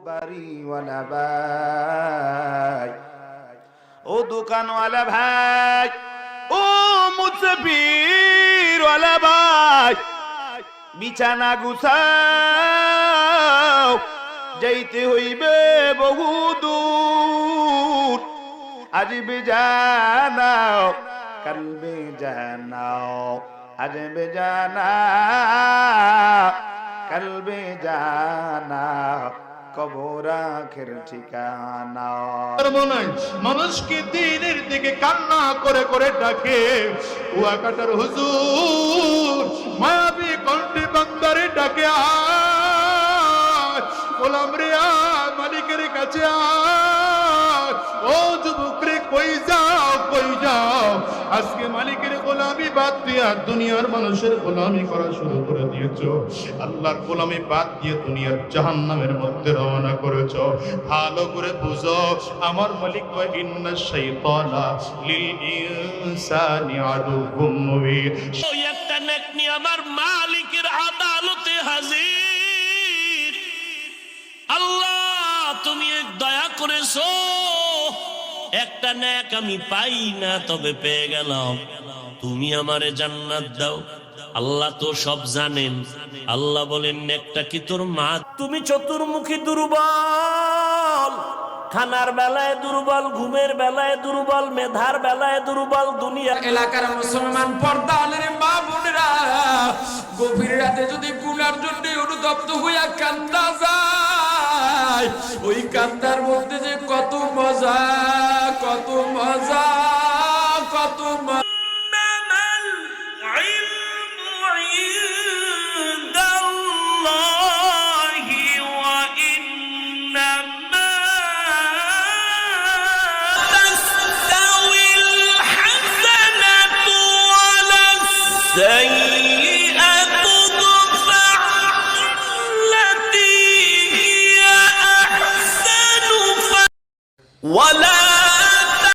বাড়িওয়ালা ভাই, ও দোকানওয়ালা ভাই, ও মুসাফিরওয়ালা ভাই, বিছানা গুছাও, যাইতে হইবে বহু দূর। আজ বেজানাও কাল বেজানাও, আজ বেজানা কাল বেজানা, কবর আখের ঠিকানা। মানুষকে দিনের দিকে কান্না করে করে ডাকে, কুয়াকাটার হুজুর মায়াবী কণ্ঠে বান্দারে ডাকে, গোলাম রে মালিকের কাছে ও যুবক রে কই যাও কই যাও, আজকে মালিকের গোলামি বাদ দিয়া দুনিয়ার মানুষের গোলামি করা শুরু করে দিয়েছো, আল্লাহর গোলামি বাদ দিয়ে দুনিয়ার জাহান্নামের মধ্যে রওনা করেছো। ভালো করে বুঝো, আমার মালিক কয় ইন্না শাইতানা লিল ইনসানি আদুউম মুবিন। ওই একটা নেকনি আমার মালিকের আদালতে হাজির। আল্লাহ তুমি এক দয়া করেছো, একটা নেক আমি পাই না, তবে পেয়ে গেলাম। তুমি আমারে জান্নাত দাও। আল্লাহ তো সব জানেন। আল্লাহ বলেন নেকটা কি তোর মা? তুমি চতুর্মুখী দুর্বল, খানার বেলায় দুর্বল, ঘুমের বেলায় দুর্বল, মেধার বেলায় দুর্বল। দুনিয়া এলাকার মুসলমান পর্দালের মা বোনেরা গভীর রাতে যদি গুনার জন্য অনুতপ্ত হইয়া কান্দা যায়, ওই কান্দার মধ্যে যে কত মজা, কত মজা, কত মজা। سيئة